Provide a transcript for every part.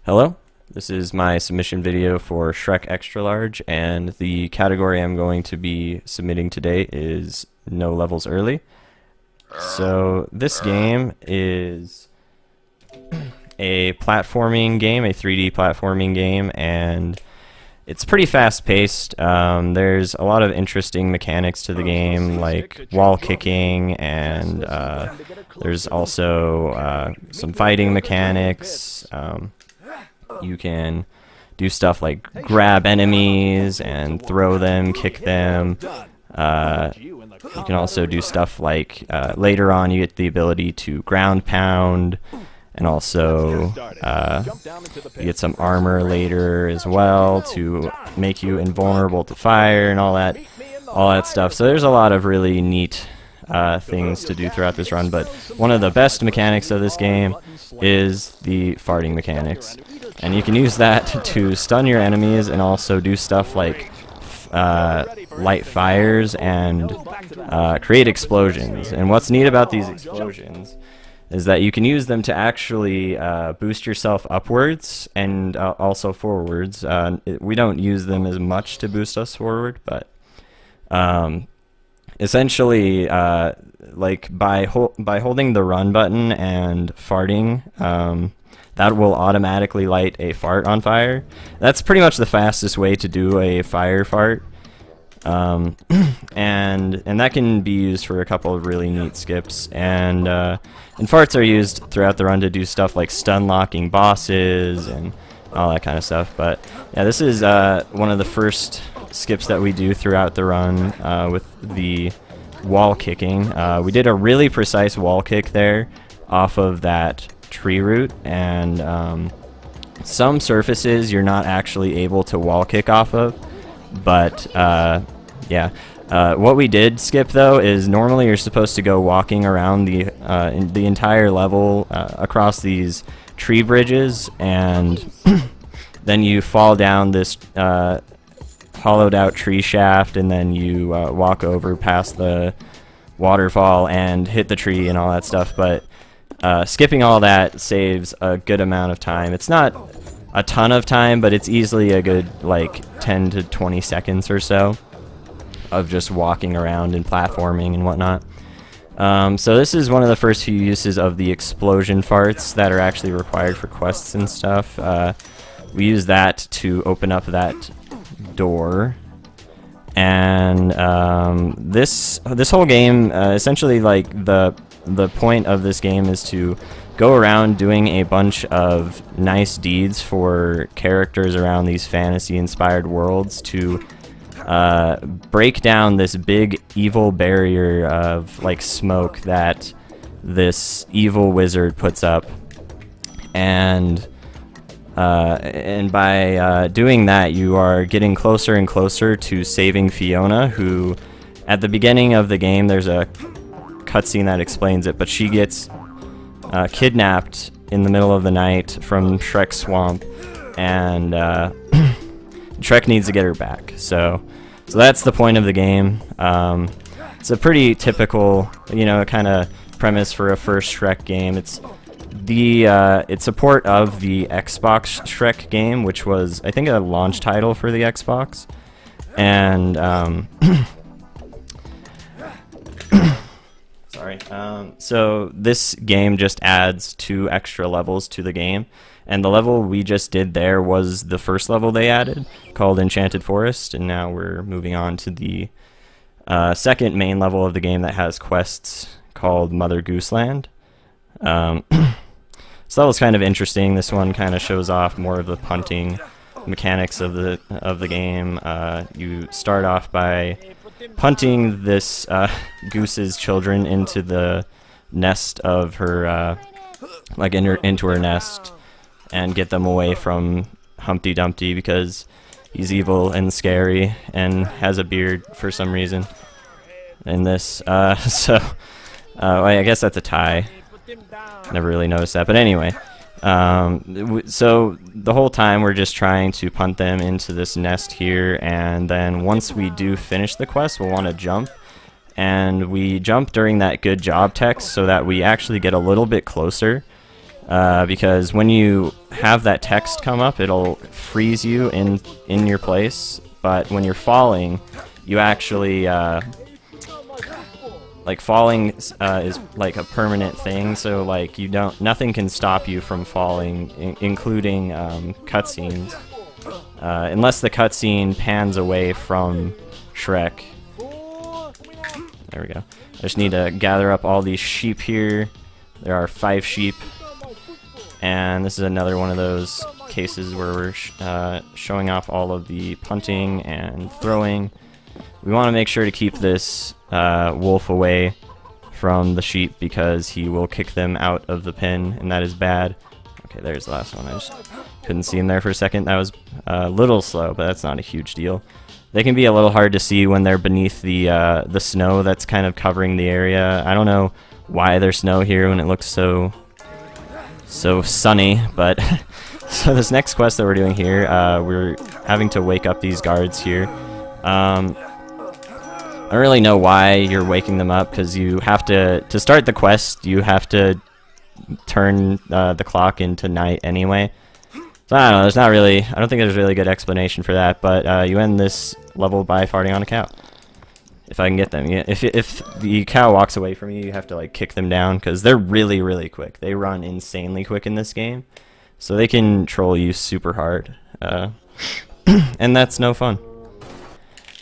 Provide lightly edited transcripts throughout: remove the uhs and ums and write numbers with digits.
Hello, this is my submission video for Shrek Extra Large, and the category I'm going to be submitting today is No Levels Early. So this game is a platforming game, a 3D platforming game, and it's pretty fast-paced. There's a lot of interesting mechanics to the game, like wall kicking, and there's also some fighting mechanics. You can do stuff like grab enemies and throw them, kick them. You can also do stuff like later on you get the ability to ground pound, and also you get some armor later as well to make you invulnerable to fire and all that stuff. So there's a lot of really neat things to do throughout this run, but one of the best mechanics of this game is the farting mechanics. And you can use that to stun your enemies and also do stuff like light fires and create explosions. And what's neat about these explosions is that you can use them to actually boost yourself upwards and also forwards. We don't use them as much to boost us forward, but essentially, like by holding the run button and farting, that will automatically light a fart on fire. That's pretty much the fastest way to do a fire fart. And that can be used for a couple of really neat skips. And farts are used throughout the run to do stuff like stun locking bosses and all that kind of stuff. But yeah, this is one of the first skips that we do throughout the run with the wall kicking. We did a really precise wall kick there off of that tree root, and some surfaces you're not actually able to wall kick off of, but yeah. What we did skip though is normally you're supposed to go walking around the entire level across these tree bridges, and then you fall down this hollowed out tree shaft, and then you walk over past the waterfall and hit the tree and all that stuff. But skipping all that saves a good amount of time. It's not a ton of time, but it's easily a good like 10 to 20 seconds or so of just walking around and platforming and whatnot. So this is one of the first few uses of the explosion farts that are actually required for quests and stuff. We use that to open up that door, and this whole game, essentially, like the point of this game is to go around doing a bunch of nice deeds for characters around these fantasy-inspired worlds to break down this big evil barrier of like smoke that this evil wizard puts up, and by doing that, you are getting closer and closer to saving Fiona, who at the beginning of the game, there's a cutscene that explains it, but she gets kidnapped in the middle of the night from Shrek's swamp, and Shrek needs to get her back. So that's the point of the game. It's a pretty typical, kind of premise for a first Shrek game. It's a port of the Xbox Shrek game, which was, I think, a launch title for the Xbox, and sorry. So this game just adds 2 extra levels to the game, and the level we just did there was the first level they added, called Enchanted Forest, and now we're moving on to the second main level of the game that has quests called Mother Goose Land. So that was kind of interesting. This one kind of shows off more of the punting mechanics of the game. You start off by punting this goose's children into the nest of her, into her nest, and get them away from Humpty Dumpty because he's evil and scary and has a beard for some reason in this. I guess that's a tie. Never really noticed that, but anyway. So the whole time we're just trying to punt them into this nest here, and then once we do finish the quest, we'll want to jump, and we jump during that good job text so that we actually get a little bit closer, because when you have that text come up, it'll freeze you in your place. But when you're falling, you actually like falling is like a permanent thing. So like nothing can stop you from falling, including cutscenes, unless the cutscene pans away from Shrek. There we go. I just need to gather up all these sheep here. There are 5 sheep. And this is another one of those cases where we're showing off all of the punting and throwing. We want to make sure to keep this wolf away from the sheep because he will kick them out of the pen, and that is bad. Okay, there's the last one. I just couldn't see him there for a second. That was a little slow, but that's not a huge deal. They can be a little hard to see when they're beneath the snow that's kind of covering the area. I don't know why there's snow here when it looks so sunny, but so this next quest that we're doing here, we're having to wake up these guards here. I don't really know why you're waking them up, because you have to start the quest, you have to turn the clock into night anyway. So I don't know, I don't think there's a really good explanation for that, but you end this level by farting on a cow. If I can get them. Yeah, if the cow walks away from you, you have to like kick them down, because they're really, really quick. They run insanely quick in this game, so they can troll you super hard, and that's no fun.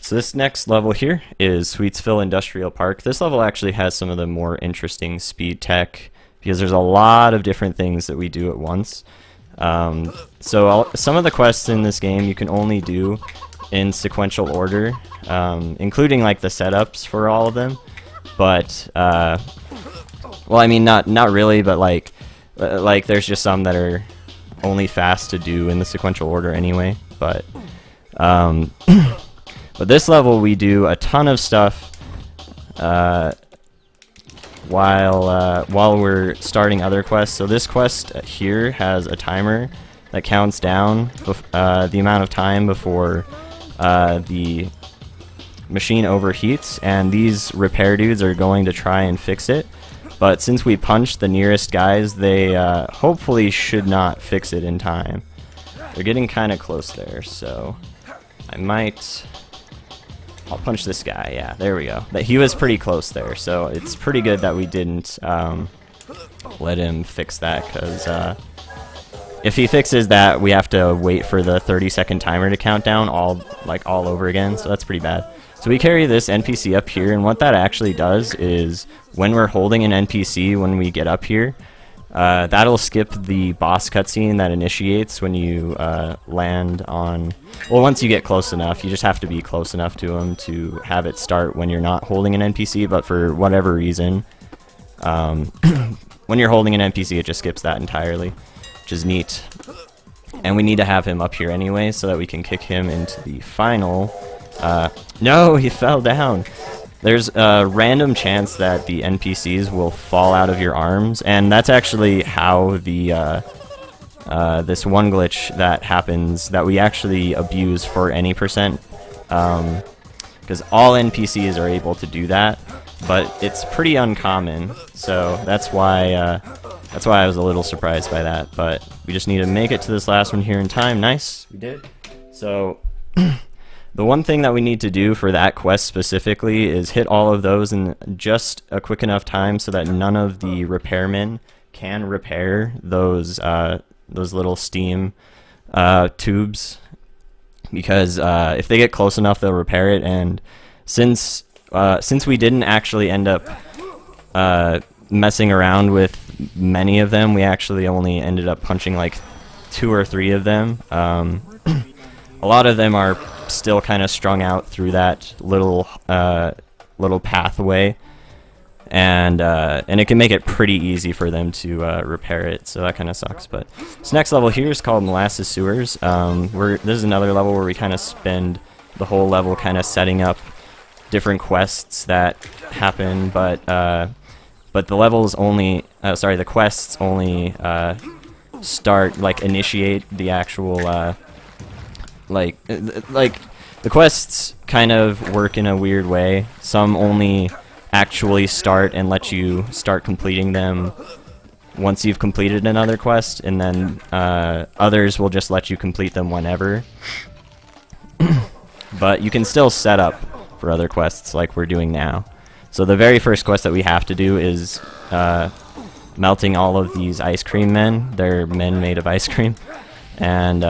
So this next level here is Sweetsville Industrial Park. This level actually has some of the more interesting speed tech, because there's a lot of different things that we do at once. So some of the quests in this game you can only do in sequential order, including like the setups for all of them. But well, I mean not really, but like there's just some that are only fast to do in the sequential order anyway. But but this level we do a ton of stuff while we're starting other quests. So this quest here has a timer that counts down the amount of time before the machine overheats, and these repair dudes are going to try and fix it. But since we punched the nearest guys, they hopefully should not fix it in time. They're getting kind of close there, so I'll punch this guy. Yeah, there we go. But he was pretty close there, so it's pretty good that we didn't let him fix that, because if he fixes that, we have to wait for the 30-second timer to count down all over again, so that's pretty bad. So we carry this NPC up here, and what that actually does is when we're holding an NPC when we get up here, that'll skip the boss cutscene that initiates when you land on... Well, once you get close enough, you just have to be close enough to him to have it start when you're not holding an NPC, but for whatever reason, when you're holding an NPC, it just skips that entirely, which is neat. And we need to have him up here anyway so that we can kick him into the final... no, he fell down! There's a random chance that the NPCs will fall out of your arms, and that's actually how the this one glitch that happens that we actually abuse for any percent, because all NPCs are able to do that, but it's pretty uncommon, so that's why I was a little surprised by that. But we just need to make it to this last one here in time. Nice, we did. So the one thing that we need to do for that quest specifically is hit all of those in just a quick enough time so that none of the repairmen can repair those little steam tubes, because if they get close enough, they'll repair it. And since we didn't actually end up messing around with many of them, we actually only ended up punching like 2 or 3 of them. A lot of them are still kind of strung out through that little pathway, and it can make it pretty easy for them to repair it, so that kind of sucks. But this next level here is called Molasses Sewers. This is another level where we kind of spend the whole level kind of setting up different quests that happen, but the levels only the quests only initiate the actual the quests kind of work in a weird way. Some only actually start and let you start completing them once you've completed another quest, and then others will just let you complete them whenever. But you can still set up for other quests like we're doing now. So the very first quest that we have to do is melting all of these ice cream men. They're men made of ice cream. And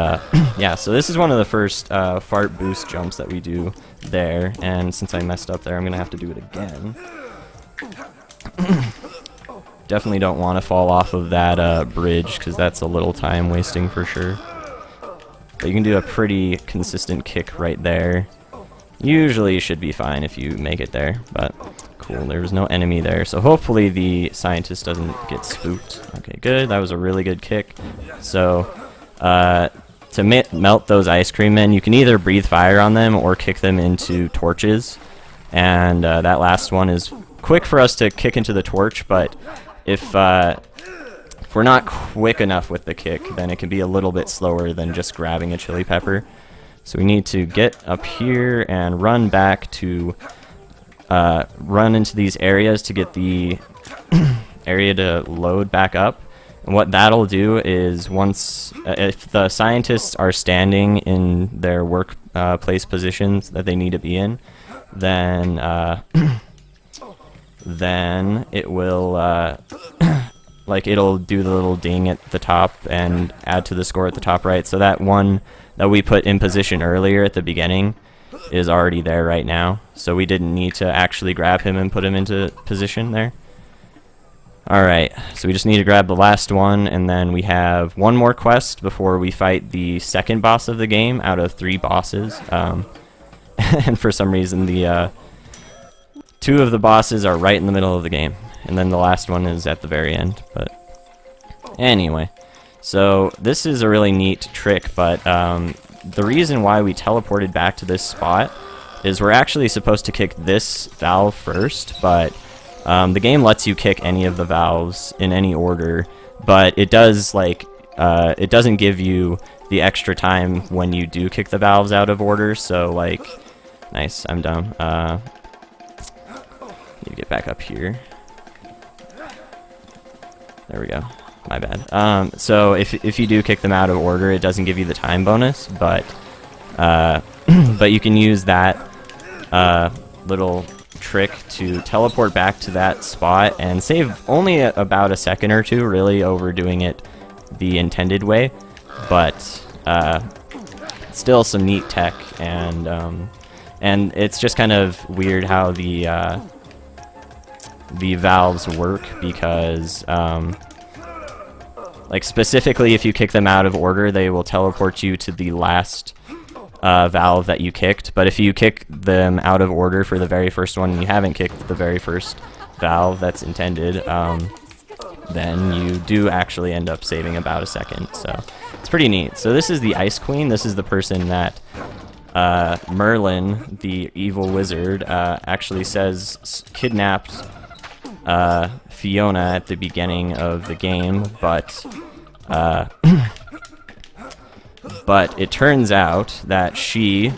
yeah, so this is one of the first fart boost jumps that we do there. And since I messed up there, I'm going to have to do it again. Definitely don't want to fall off of that bridge, because that's a little time wasting for sure. But you can do a pretty consistent kick right there. Usually you should be fine if you make it there, but cool, there was no enemy there, so hopefully the scientist doesn't get spooked. Okay, good, that was a really good kick. So, to melt those ice cream men, you can either breathe fire on them or kick them into torches. And that last one is quick for us to kick into the torch, but if we're not quick enough with the kick, then it can be a little bit slower than just grabbing a chili pepper. So we need to get up here and run back to run into these areas to get the area to load back up. And what that'll do is once, if the scientists are standing in their workplace positions that they need to be in, then then it will like it'll do the little ding at the top and add to the score at the top right. So that one that we put in position earlier at the beginning is already there right now. So we didn't need to actually grab him and put him into position there. Alright, so we just need to grab the last one, and then we have one more quest before we fight the second boss of the game out of 3 bosses. And for some reason the 2 of the bosses are right in the middle of the game, and then the last one is at the very end. But anyway, so this is a really neat trick, but the reason why we teleported back to this spot is we're actually supposed to kick this valve first, but the game lets you kick any of the valves in any order, but it does it doesn't give you the extra time when you do kick the valves out of order. So like, nice, I'm done. Need to get back up here. There we go. My bad. So if you do kick them out of order, it doesn't give you the time bonus, but but you can use that little trick to teleport back to that spot and save only about a second or two, really overdoing it the intended way, but still some neat tech. And it's just kind of weird how the valves work, because like specifically if you kick them out of order, they will teleport you to the last valve that you kicked. But if you kick them out of order for the very first one and you haven't kicked the very first valve that's intended, then you do actually end up saving about a second. So it's pretty neat. So this is the Ice Queen. This is the person that Merlin, the evil wizard, actually says kidnapped Fiona at the beginning of the game, but but it turns out that she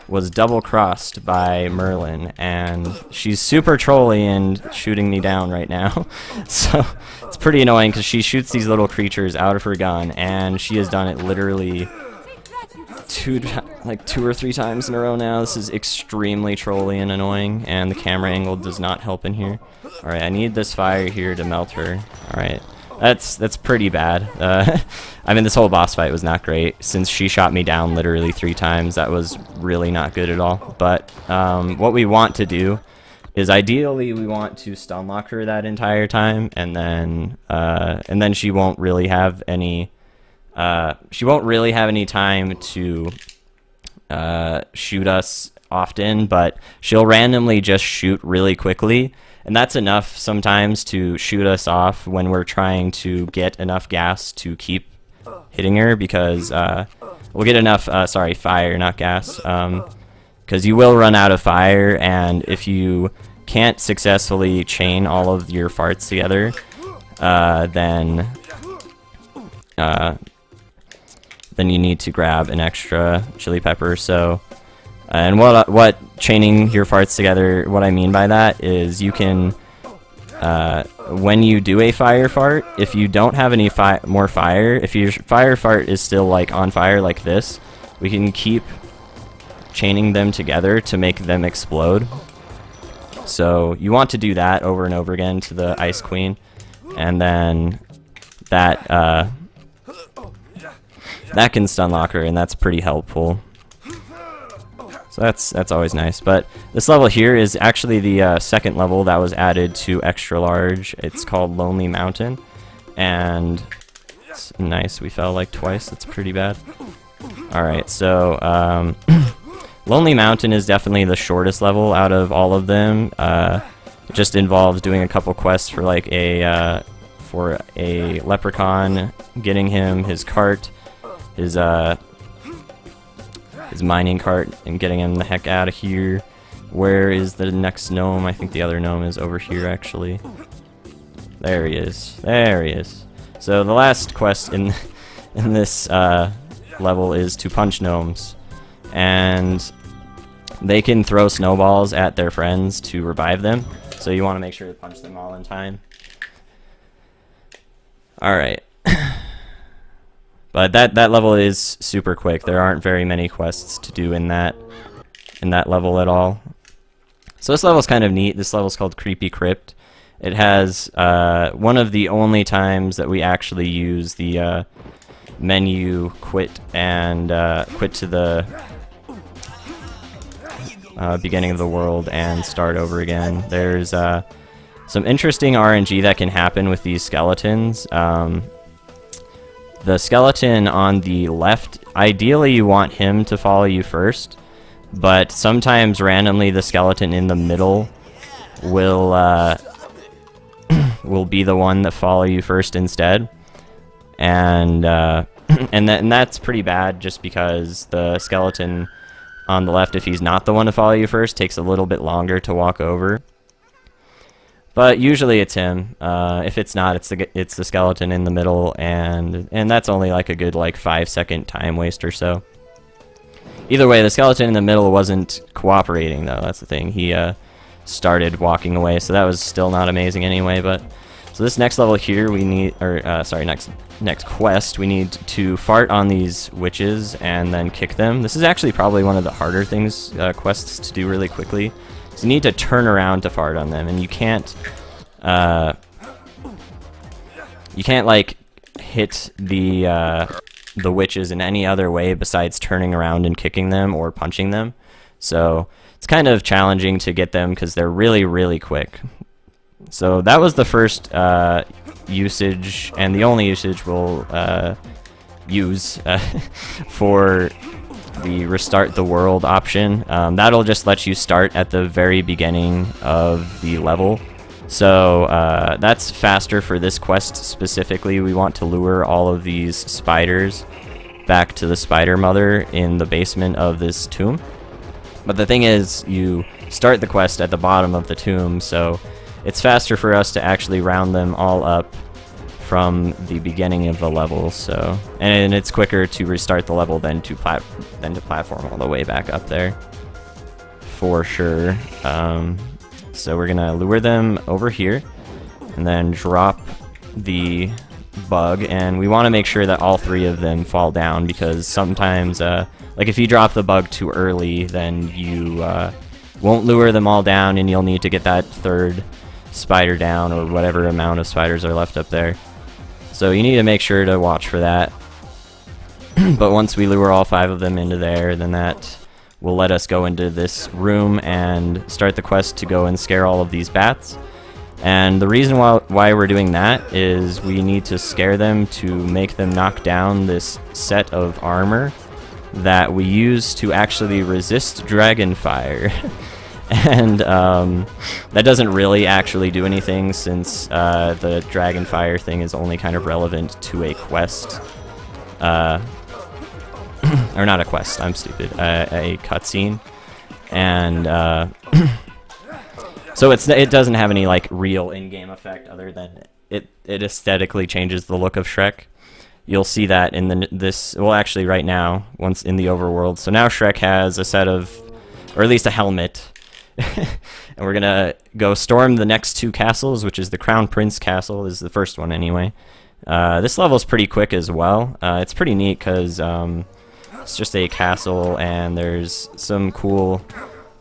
was double-crossed by Merlin, and she's super trolly and shooting me down right now. So it's pretty annoying, because she shoots these little creatures out of her gun, and she has done it literally 2 or 3 times in a row now. This is extremely trolly and annoying, and the camera angle does not help in here. Alright, I need this fire here to melt her. Alright, that's pretty bad. I mean, this whole boss fight was not great, since she shot me down literally 3 times. That was really not good at all. But what we want to do is, ideally we want to stun lock her that entire time, and then she won't really have any time to shoot us often, but she'll randomly just shoot really quickly, and that's enough sometimes to shoot us off when we're trying to get enough gas to keep hitting her, because we'll get enough fire, not gas, because you will run out of fire, and if you can't successfully chain all of your farts together, then you need to grab an extra chili pepper. So, and what chaining your farts together, what I mean by that is you can, when you do a fire fart, if you don't have any more fire, if your fire fart is still like on fire like this, we can keep chaining them together to make them explode. So you want to do that over and over again to the Ice Queen, and then that that can stun lock her, and that's pretty helpful. So that's always nice. But this level here is actually the second level that was added to Extra Large. It's called Lonely Mountain, and it's nice. We fell like twice. That's pretty bad. Alright, so Lonely Mountain is definitely the shortest level out of all of them. It just involves doing a couple quests for like for a leprechaun, getting him his cart, his mining cart, and getting him the heck out of here. Where is the next gnome? I think the other gnome is over here, actually. There he is. There he is. So the last quest in this level is to punch gnomes, and they can throw snowballs at their friends to revive them. So you want to make sure to punch them all in time. All right. But that level is super quick. There aren't very many quests to do in that level at all. So this level's kind of neat. This level's called Creepy Crypt. It has one of the only times that we actually use the menu quit and quit to the beginning of the world and start over again. There's some interesting RNG that can happen with these skeletons. The skeleton on the left, ideally you want him to follow you first, but sometimes randomly the skeleton in the middle will will be the one that follow you first instead, and that's pretty bad, just because the skeleton on the left, if he's not the one to follow you first, takes a little bit longer to walk over. But usually it's him. If it's not, it's the skeleton in the middle, and that's only like a good 5-second time waste or so. Either way, the skeleton in the middle wasn't cooperating, though. That's the thing. He started walking away, so that was still not amazing anyway. But so this next level here, we need, next quest, we need to fart on these witches and then kick them. This is actually probably one of the harder things, quests to do really quickly. So you need to turn around to fart on them, and you can't hit the witches in any other way besides turning around and kicking them or punching them. So it's kind of challenging to get them because they're really, really quick. So that was the first usage, and the only usage we'll use for the restart the world option. That'll just let you start at the very beginning of the level. So that's faster for this quest specifically. We want to lure all of these spiders back to the spider mother in the basement of this tomb. But the thing is, you start the quest at the bottom of the tomb, so it's faster for us to actually round them all up from the beginning of the level. So, and it's quicker to restart the level than to platform all the way back up there, for sure. So we're gonna lure them over here and then drop the bug, and we want to make sure that all three of them fall down, because sometimes like if you drop the bug too early, then you won't lure them all down, and you'll need to get that third spider down, or whatever amount of spiders are left up there. So you need to make sure to watch for that. But once we lure all 5 of them into there, then that will let us go into this room and start the quest to go and scare all of these bats. And the reason why we're doing that is we need to scare them to make them knock down this set of armor that we use to actually resist dragon fire. And that doesn't really actually do anything, since the dragon fire thing is only kind of relevant to a quest. Or not a quest, I'm stupid. A cutscene. And so it doesn't have any real in-game effect other than it aesthetically changes the look of Shrek. You'll see that in actually right now, once in the overworld. So now Shrek has a set of, or at least a helmet, And we're gonna go storm the next two castles, which is the Crown Prince Castle, is the first one anyway. This level is pretty quick as well. It's pretty neat because it's just a castle, and there's some cool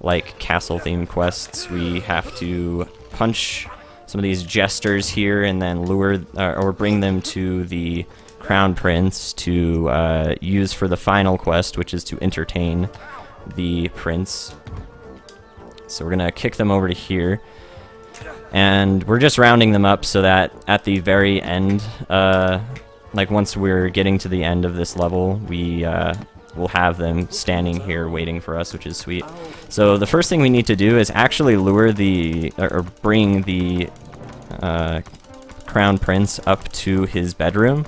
like castle themed quests. We have to punch some of these jesters here and then lure or bring them to the Crown Prince to use for the final quest, which is to entertain the prince. So we're gonna kick them over to here, and we're just rounding them up so that at the very end, like once we're getting to the end of this level, we will have them standing here waiting for us, which is sweet. So the first thing we need to do is actually lure the or bring the Crown Prince up to his bedroom,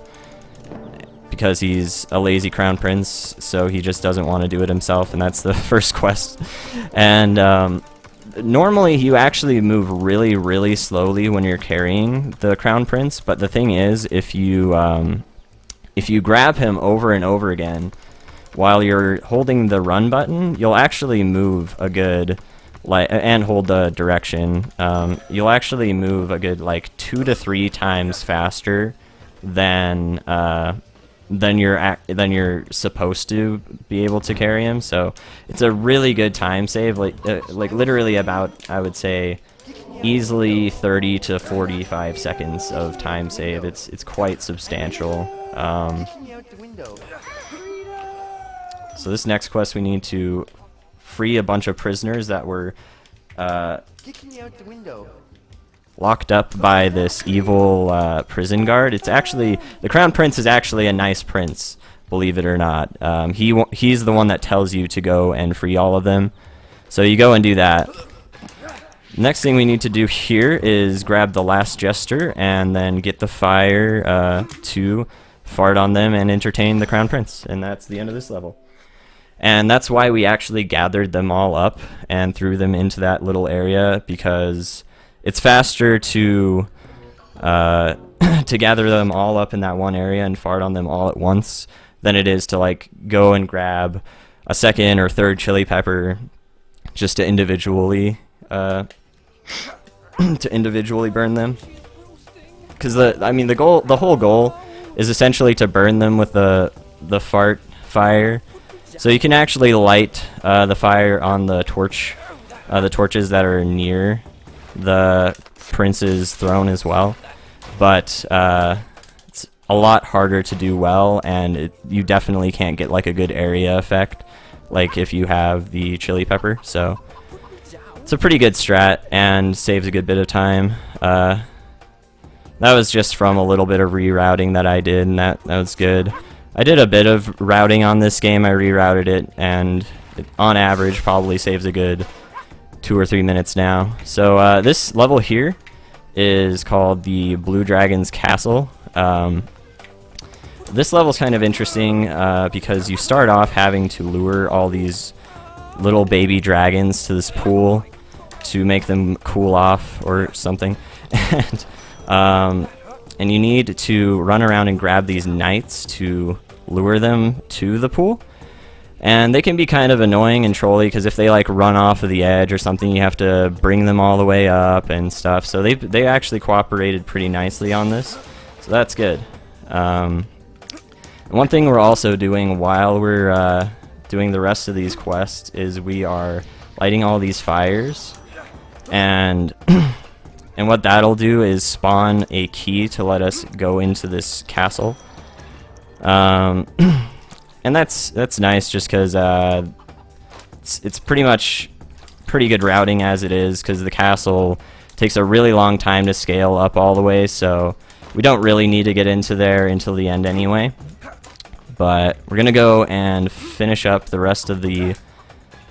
because he's a lazy Crown Prince, so he just doesn't want to do it himself, and that's the first quest. And normally you actually move really, really slowly when you're carrying the Crown Prince, but the thing is, if you grab him over and over again while you're holding the run button, you'll actually move a good, and hold the direction, you'll actually move a good like 2 to 3 times faster than you're supposed to be able to carry him. So it's a really good time save, like literally about, I would say, easily 30 to 45 seconds of time save. It's quite substantial. So this next quest, we need to free a bunch of prisoners that were locked up by this evil prison guard. It's actually, the Crown Prince is actually a nice prince, believe it or not. He's the one that tells you to go and free all of them. So you go and do that. Next thing we need to do here is grab the last jester and then get the fire to fart on them and entertain the Crown Prince. And that's the end of this level. And that's why we actually gathered them all up and threw them into that little area, because it's faster to to gather them all up in that one area and fart on them all at once than it is to like go and grab a second or third chili pepper just to individually burn them. Because the whole goal is essentially to burn them with the fart fire. So you can actually light the fire on the torches that are near the prince's throne as well, but it's a lot harder to do well, and you definitely can't get like a good area effect like if you have the chili pepper. So it's a pretty good strat and saves a good bit of time. That was just from a little bit of rerouting that I did, and that was good. I did a bit of routing on this game. I rerouted it, and it, on average, probably saves a good 2 or 3 minutes now. So this level here is called the Blue Dragon's Castle. This level is kind of interesting because you start off having to lure all these little baby dragons to this pool to make them cool off or something. And you need to run around and grab these knights to lure them to the pool. And they can be kind of annoying and trolly, because if they like run off of the edge or something, you have to bring them all the way up and stuff. So they actually cooperated pretty nicely on this, so that's good. One thing we're also doing while we're doing the rest of these quests is we are lighting all these fires, and and what that'll do is spawn a key to let us go into this castle. And that's nice, just because it's pretty much pretty good routing as it is, because the castle takes a really long time to scale up all the way, so we don't really need to get into there until the end anyway. But we're gonna go and finish up the rest of the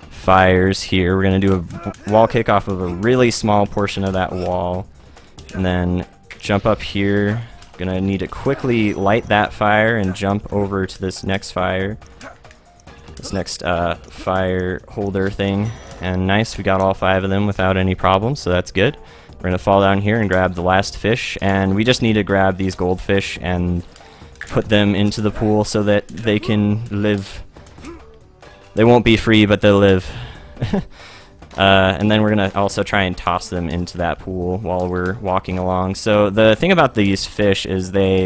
fires here. We're gonna do a wall kick off of a really small portion of that wall, and then jump up here. Gonna need to quickly light that fire and jump over to this next fire. This next fire holder thing. And nice, we got all 5 of them without any problems, so that's good. We're gonna fall down here and grab the last fish, and we just need to grab these goldfish and put them into the pool so that they can live. They won't be free, but they'll live. And then we're gonna also try and toss them into that pool while we're walking along. So the thing about these fish is they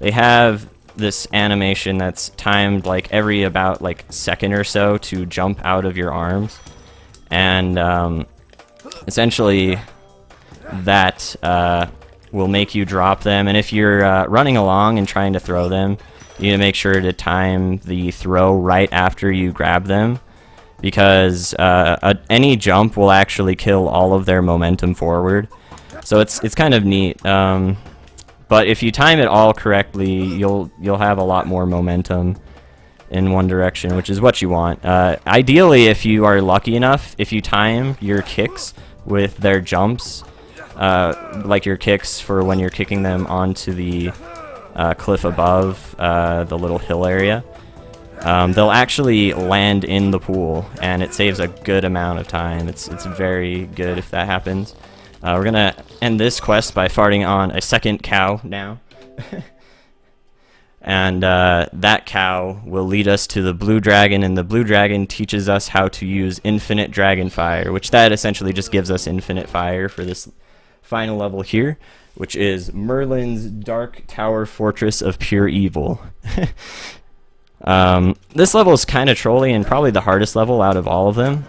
have this animation that's timed like every about like second or so to jump out of your arms, and essentially that will make you drop them. And if you're running along and trying to throw them, you need to make sure to time the throw right after you grab them, because any jump will actually kill all of their momentum forward. So it's kind of neat. But if you time it all correctly, you'll have a lot more momentum in one direction, which is what you want. Ideally, if you are lucky enough, if you time your kicks with their jumps, like your kicks for when you're kicking them onto the cliff above the little hill area, they'll actually land in the pool, and it saves a good amount of time. It's very good if that happens. We're gonna end this quest by farting on a second cow now. And that cow will lead us to the blue dragon, and the blue dragon teaches us how to use infinite dragon fire, which that essentially just gives us infinite fire for this final level here, which is Merlin's Dark Tower Fortress of Pure Evil. This level is kind of trolly and probably the hardest level out of all of them.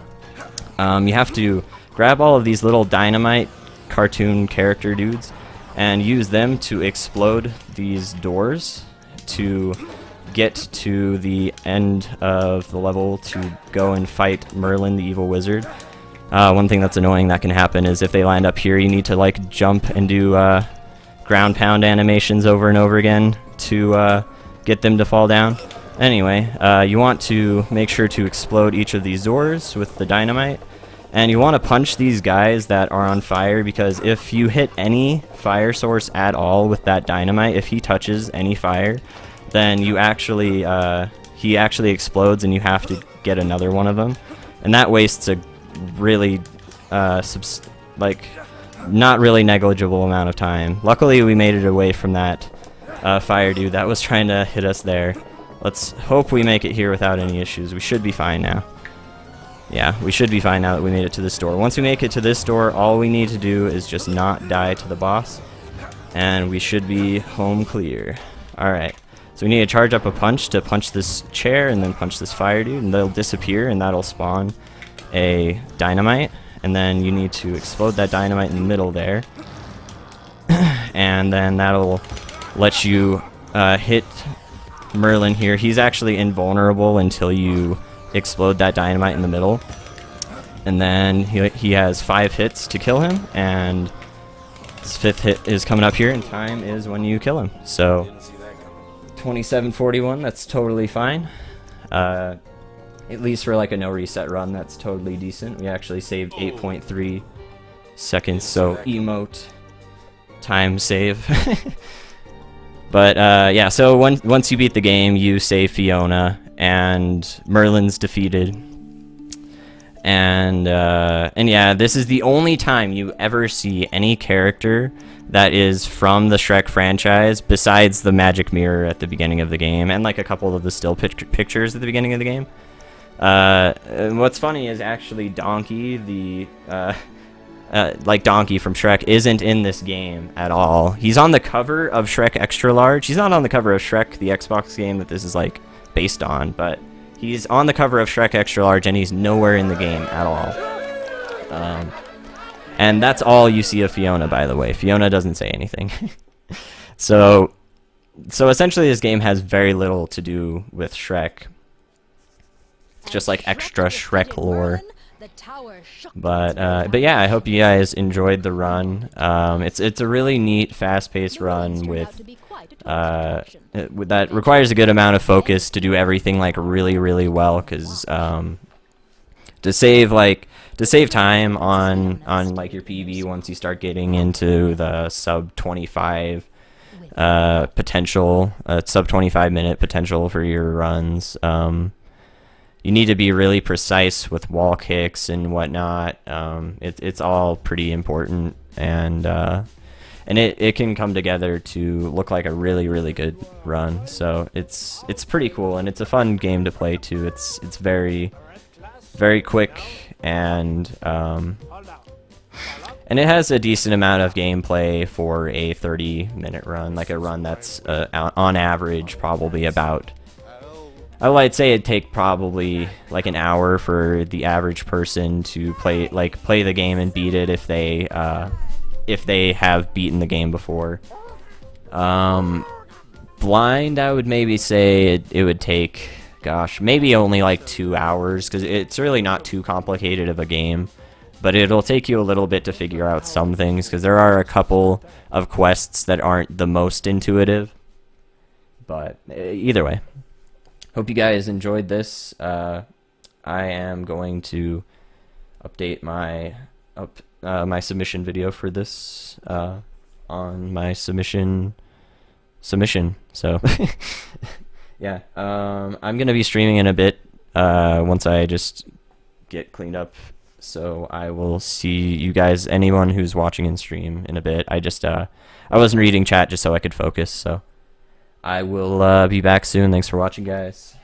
You have to grab all of these little dynamite cartoon character dudes and use them to explode these doors to get to the end of the level to go and fight Merlin the evil wizard. One thing that's annoying that can happen is if they land up here, you need to like jump and do ground pound animations over and over again to get them to fall down. Anyway, you want to make sure to explode each of these doors with the dynamite, and you want to punch these guys that are on fire, because if you hit any fire source at all with that dynamite, if he touches any fire, then you actually he actually explodes and you have to get another one of them, and that wastes a really not really negligible amount of time. Luckily we made it away from that fire dude that was trying to hit us there. Let's hope we make it here without any issues. We should be fine now. Yeah, we should be fine now that we made it to this door. Once we make it to this door, all we need to do is just not die to the boss, and we should be home clear. Alright, so we need to charge up a punch to punch this chair and then punch this fire dude, and they'll disappear, and that'll spawn a dynamite, and then you need to explode that dynamite in the middle there, and then that'll let you hit Merlin here. He's actually invulnerable until you explode that dynamite in the middle, and then he has 5 hits to kill him, and his 5th hit is coming up here, and time is when you kill him. So 2741, that's totally fine. At least for like a no reset run, that's totally decent. We actually saved 8.3 seconds, so emote time save. But yeah, so once you beat the game, you save Fiona, and Merlin's defeated. And yeah, this is the only time you ever see any character that is from the Shrek franchise, besides the magic mirror at the beginning of the game, and like a couple of the still pictures at the beginning of the game. And what's funny is actually Donkey, the like Donkey from Shrek, isn't in this game at all. He's on the cover of Shrek Extra Large. He's not on the cover of Shrek, the Xbox game that this is like based on, but he's on the cover of Shrek Extra Large, and he's nowhere in the game at all. And that's all you see of Fiona, by the way. Fiona doesn't say anything. So essentially this game has very little to do with Shrek. It's just like extra Shrek lore. But yeah, I hope you guys enjoyed the run. It's a really neat, fast-paced run with that requires a good amount of focus to do everything like really well, because to save time on like your PB once you start getting into the sub 25 potential, sub 25 minute potential for your runs. You need to be really precise with wall kicks and whatnot. It's all pretty important, and it can come together to look like a really good run. So it's pretty cool, and it's a fun game to play too. It's very quick and it has a decent amount of gameplay for a 30-minute run, like a run that's on average probably about, I'd say it'd take probably like an hour for the average person to play the game and beat it if they have beaten the game before. Blind, I would maybe say it would take, gosh, maybe only like 2 hours, because it's really not too complicated of a game. But it'll take you a little bit to figure out some things, because there are a couple of quests that aren't the most intuitive. But either way, hope you guys enjoyed this. I am going to update my submission video for this on my submission. So yeah, I'm gonna be streaming in a bit once I just get cleaned up. So I will see you guys, anyone who's watching in stream, in a bit. I wasn't reading chat just so I could focus, so I will be back soon. Thanks for watching, guys.